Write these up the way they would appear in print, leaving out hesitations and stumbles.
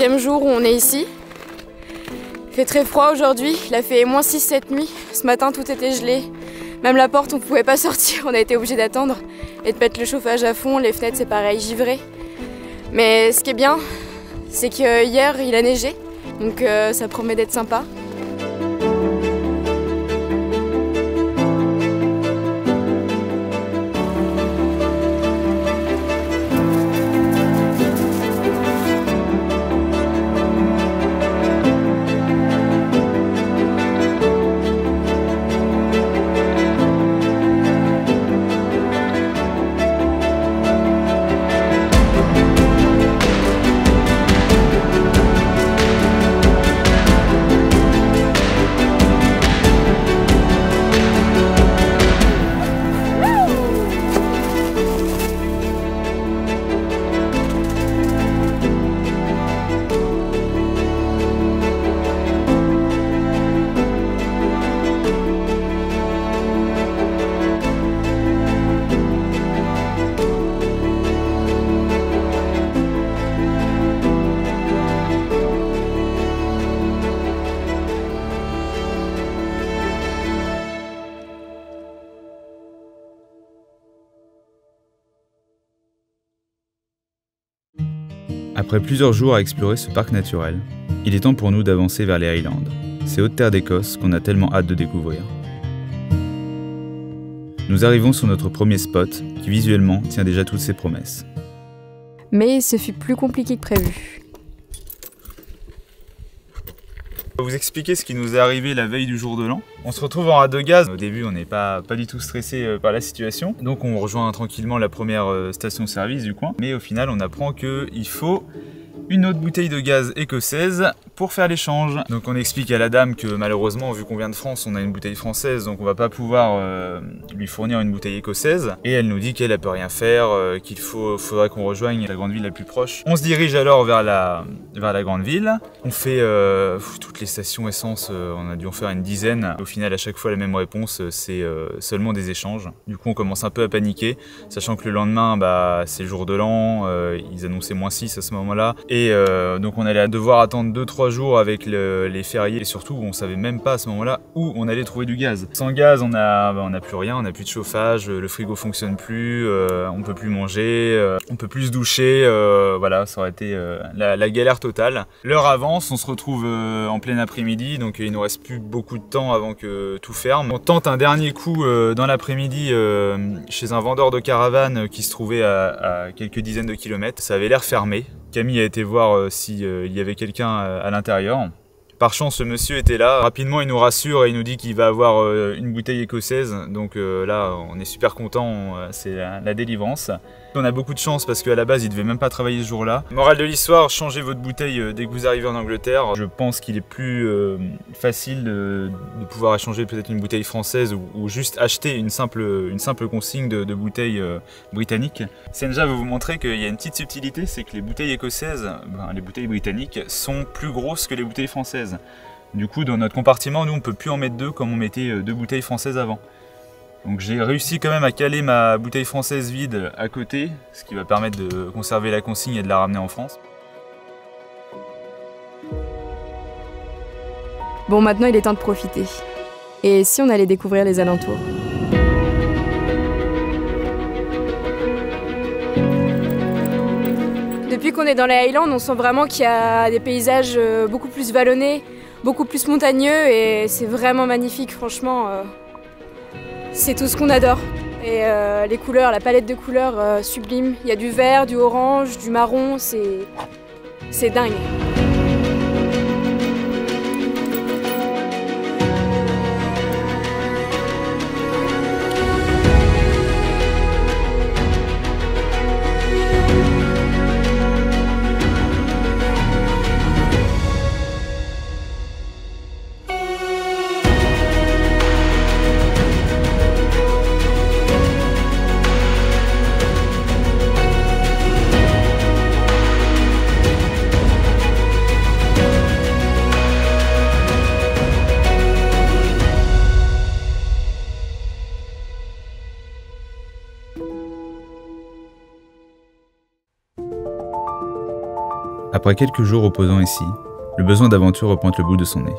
deuxième jour où on est ici. Il fait très froid aujourd'hui, il a fait -6 cette nuit. Ce matin tout était gelé, même la porte on ne pouvait pas sortir, on a été obligé d'attendre et de mettre le chauffage à fond, les fenêtres c'est pareil, givré. Mais ce qui est bien, c'est qu'hier il a neigé, donc ça promet d'être sympa. Après plusieurs jours à explorer ce parc naturel, il est temps pour nous d'avancer vers les Highlands, ces hautes terres d'Écosse qu'on a tellement hâte de découvrir. Nous arrivons sur notre premier spot, qui visuellement tient déjà toutes ses promesses. Mais ce fut plus compliqué que prévu. Je vais vous expliquer ce qui nous est arrivé la veille du jour de l'an. On se retrouve en rade de gaz. Au début, on n'est pas du tout stressé par la situation. Donc on rejoint tranquillement la première station-service du coin. Mais au final, on apprend qu'il faut une autre bouteille de gaz écossaise pour faire l'échange. Donc on explique à la dame que malheureusement, vu qu'on vient de France, on a une bouteille française, donc on va pas pouvoir lui fournir une bouteille écossaise. Et elle nous dit qu'elle peut rien faire, qu'il faudrait qu'on rejoigne la grande ville la plus proche. On se dirige alors vers la grande ville. On fait toutes les stations essence, on a dû en faire une dizaine. Au final, à chaque fois, la même réponse, c'est seulement des échanges. Du coup, on commence un peu à paniquer, sachant que le lendemain, c'est le jour de l'an, ils annonçaient -6 à ce moment-là. Et donc on allait devoir attendre 2-3 jours avec les fériés et surtout on savait même pas à ce moment-là où on allait trouver du gaz. Sans gaz on n'a plus rien, on n'a plus de chauffage, le frigo fonctionne plus, on peut plus manger, on peut plus se doucher, voilà, ça aurait été la galère totale. L'heure avance, on se retrouve en plein après-midi, donc il nous reste plus beaucoup de temps avant que tout ferme. On tente un dernier coup dans l'après-midi chez un vendeur de caravane qui se trouvait à quelques dizaines de kilomètres. Ça avait l'air fermé. Camille a été voir s'il y avait quelqu'un à l'intérieur. Par chance, ce monsieur était là. Rapidement, il nous rassure et il nous dit qu'il va avoir une bouteille écossaise. Donc là, on est super content, c'est la délivrance. On a beaucoup de chance parce qu'à la base, il devait même pas travailler ce jour-là. Morale de l'histoire, changez votre bouteille dès que vous arrivez en Angleterre. Je pense qu'il est plus facile de pouvoir échanger peut-être une bouteille française ou juste acheter une simple consigne de bouteille britannique. Senja va vous montrer qu'il y a une petite subtilité, c'est que les bouteilles écossaises, les bouteilles britanniques, sont plus grosses que les bouteilles françaises. Du coup, dans notre compartiment, nous, on peut plus en mettre deux comme on mettait deux bouteilles françaises avant. Donc j'ai réussi quand même à caler ma bouteille française vide à côté, ce qui va permettre de conserver la consigne et de la ramener en France. Bon, maintenant il est temps de profiter. Et si on allait découvrir les alentours? Depuis qu'on est dans les Highlands, on sent vraiment qu'il y a des paysages beaucoup plus vallonnés, beaucoup plus montagneux et c'est vraiment magnifique, franchement. C'est tout ce qu'on adore. Et les couleurs, la palette de couleurs sublime. Il y a du vert, du orange, du marron, c'est dingue. Après quelques jours reposant ici, le besoin d'aventure repointe le bout de son nez.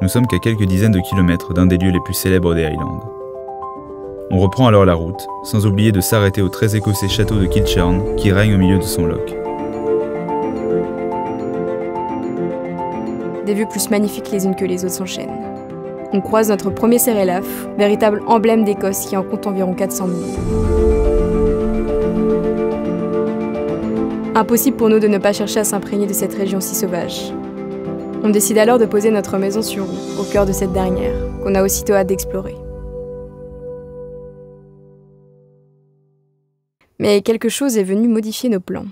Nous sommes qu'à quelques dizaines de kilomètres d'un des lieux les plus célèbres des Highlands. On reprend alors la route, sans oublier de s'arrêter au très écossais château de Kilchurn qui règne au milieu de son loch. Des vues plus magnifiques les unes que les autres s'enchaînent. On croise notre premier Cerelaf, véritable emblème d'Écosse qui en compte environ 400 000. Impossible pour nous de ne pas chercher à s'imprégner de cette région si sauvage. On décide alors de poser notre maison sur roue, au cœur de cette dernière, qu'on a aussitôt hâte d'explorer. Mais quelque chose est venu modifier nos plans.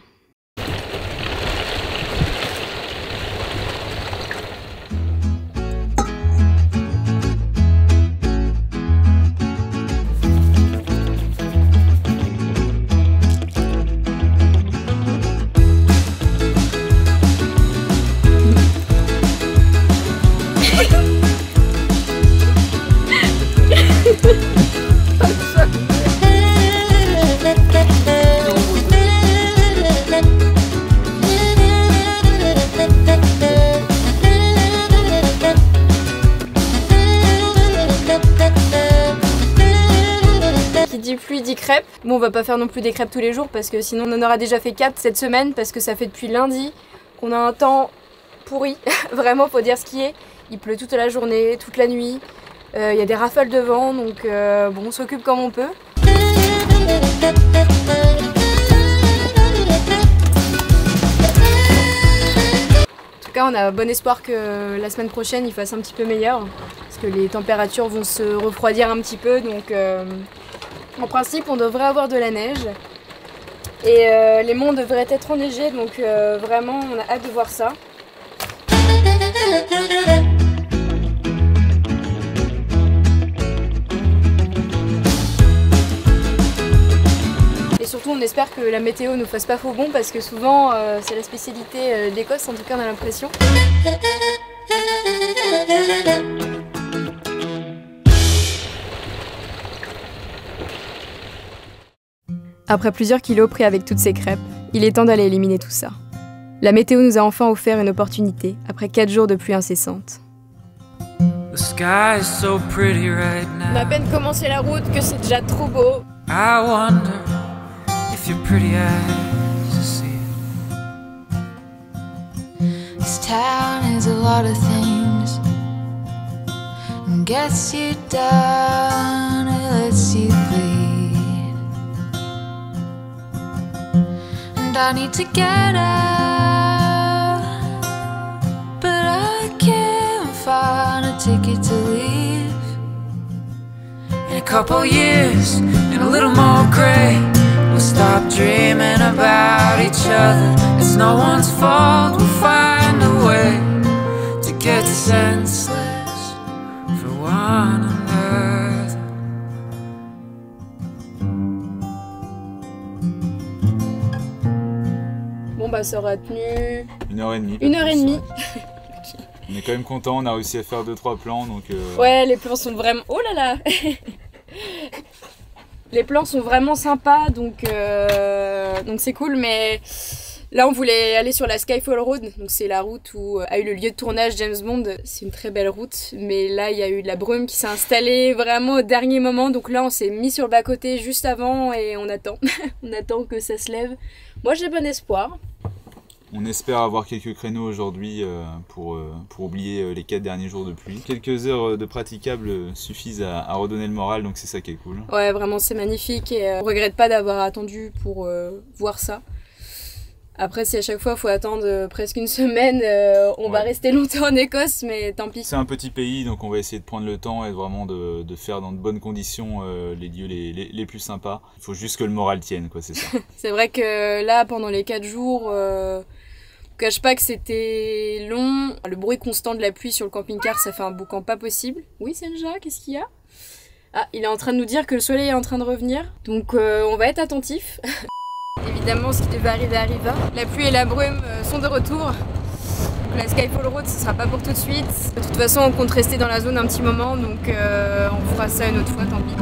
Pluie dit crêpes. Bon, on va pas faire non plus des crêpes tous les jours parce que sinon on en aura déjà fait 4 cette semaine parce que ça fait depuis lundi qu'on a un temps pourri. Vraiment, faut dire ce qui est. Il pleut toute la journée, toute la nuit. Il y a des rafales de vent, donc bon, on s'occupe comme on peut. En tout cas, on a bon espoir que la semaine prochaine il fasse un petit peu meilleur parce que les températures vont se refroidir un petit peu, donc en principe, on devrait avoir de la neige et les monts devraient être enneigés, donc vraiment, on a hâte de voir ça. Et surtout, on espère que la météo ne nous fasse pas faux bon parce que souvent, c'est la spécialité d'Écosse, en tout cas, on a l'impression. Après plusieurs kilos pris avec toutes ces crêpes, il est temps d'aller éliminer tout ça. La météo nous a enfin offert une opportunité, après 4 jours de pluie incessante. On a à peine commencé la route que c'est déjà trop beau. This town is a lot of things. It gets you down, it lets you bleed. And I need to get out, but I can't find a ticket to leave. In a couple years, and a little more grey, we'll stop dreaming about each other. It's no one's fault, we'll find a way to get senseless for one another. Bon bah ça aura tenu 1h30. 1h30. On est quand même content, on a réussi à faire 2-3 plans donc Ouais, les plans sont vraiment... Oh là là. Les plans sont vraiment sympas, donc c'est cool, mais là on voulait aller sur la Skyfall Road, donc c'est la route où a eu le lieu de tournage James Bond. C'est une très belle route, mais là il y a eu de la brume qui s'est installée vraiment au dernier moment, donc là on s'est mis sur le bas-côté juste avant et on attend. On attend que ça se lève. Moi j'ai bon espoir. On espère avoir quelques créneaux aujourd'hui pour oublier les 4 derniers jours de pluie. Quelques heures de praticable suffisent à redonner le moral, donc c'est ça qui est cool. Ouais, vraiment c'est magnifique et on regrette pas d'avoir attendu pour voir ça. Après, si à chaque fois il faut attendre presque une semaine, on va rester longtemps en Écosse, mais tant pis. C'est un petit pays, donc on va essayer de prendre le temps et vraiment de faire dans de bonnes conditions les lieux les plus sympas. Il faut juste que le moral tienne, quoi, c'est ça. C'est vrai que là, pendant les 4 jours, je cache pas que c'était long. Le bruit constant de la pluie sur le camping-car, ça fait un boucan pas possible. Oui, Senja, qu'est-ce qu'il y a? Ah, il est en train de nous dire que le soleil est en train de revenir, donc on va être attentif. Évidemment, ce qui devait arriver arriva. La pluie et la brume sont de retour. Donc la Skyfall Road, ce sera pas pour tout de suite. De toute façon, on compte rester dans la zone un petit moment, donc on fera ça une autre fois, tant pis.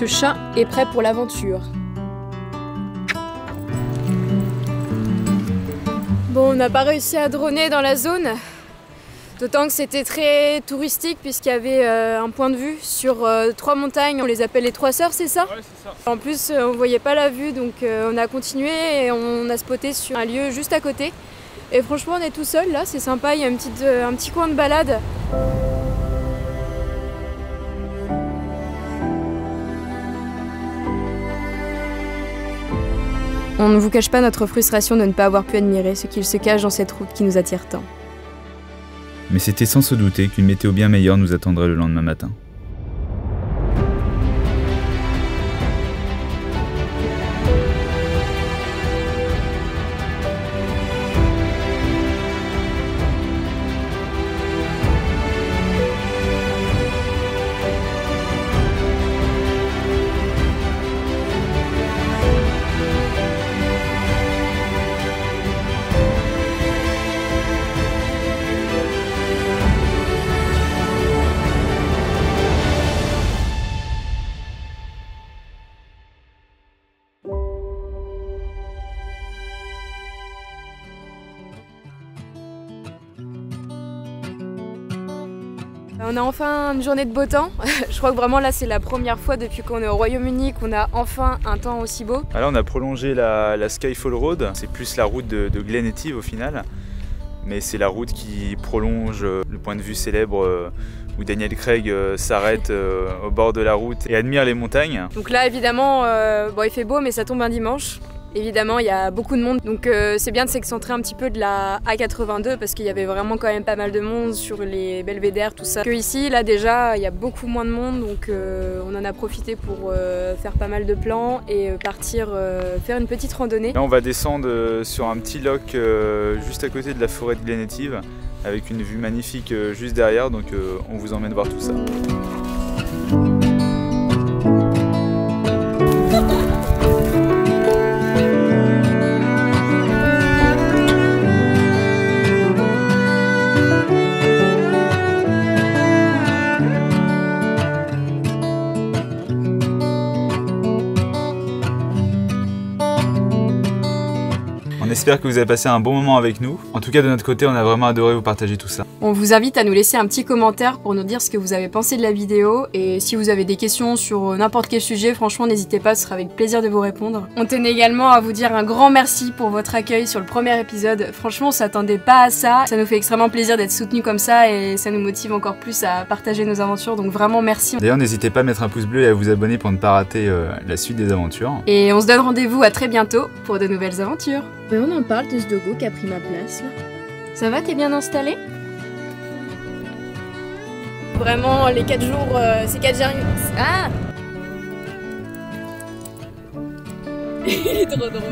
ce chat est prêt pour l'aventure. Bon, on n'a pas réussi à droner dans la zone, d'autant que c'était très touristique puisqu'il y avait un point de vue sur 3 montagnes, on les appelle les 3 sœurs, c'est ça? Ouais, c'est ça. En plus, on voyait pas la vue, donc on a continué et on a spoté sur un lieu juste à côté. Et franchement, on est tout seul là, c'est sympa, il y a un petit coin de balade. On ne vous cache pas notre frustration de ne pas avoir pu admirer ce qu'il se cache dans cette route qui nous attire tant. Mais c'était sans se douter qu'une météo bien meilleure nous attendrait le lendemain matin. On a enfin une journée de beau temps. Je crois que vraiment là c'est la première fois depuis qu'on est au Royaume-Uni qu'on a enfin un temps aussi beau. Là on a prolongé la Skyfall Road, c'est plus la route de Glen Etive au final. Mais c'est la route qui prolonge le point de vue célèbre où Daniel Craig s'arrête au bord de la route et admire les montagnes. Donc là évidemment, bon, il fait beau mais ça tombe un dimanche. Évidemment, il y a beaucoup de monde, donc c'est bien de s'excentrer un petit peu de la A82 parce qu'il y avait vraiment quand même pas mal de monde sur les belvédères, tout ça. Que ici, là déjà, il y a beaucoup moins de monde, donc on en a profité pour faire pas mal de plans et partir faire une petite randonnée. Là, on va descendre sur un petit loch juste à côté de la forêt de Glen Etive avec une vue magnifique juste derrière, donc on vous emmène voir tout ça. On espère que vous avez passé un bon moment avec nous. En tout cas, de notre côté, on a vraiment adoré vous partager tout ça. On vous invite à nous laisser un petit commentaire pour nous dire ce que vous avez pensé de la vidéo. Et si vous avez des questions sur n'importe quel sujet, franchement, n'hésitez pas, ce sera avec plaisir de vous répondre. On tenait également à vous dire un grand merci pour votre accueil sur le premier épisode. Franchement, on s'attendait pas à ça. Ça nous fait extrêmement plaisir d'être soutenus comme ça et ça nous motive encore plus à partager nos aventures. Donc vraiment, merci. D'ailleurs, n'hésitez pas à mettre un pouce bleu et à vous abonner pour ne pas rater la suite des aventures. Et on se donne rendez-vous à très bientôt pour de nouvelles aventures. Et on en parle de ce dogo qui a pris ma place là. Ça va, t'es bien installé? Vraiment, les 4 jours, c'est 4 jours. Ah Il est trop drôle.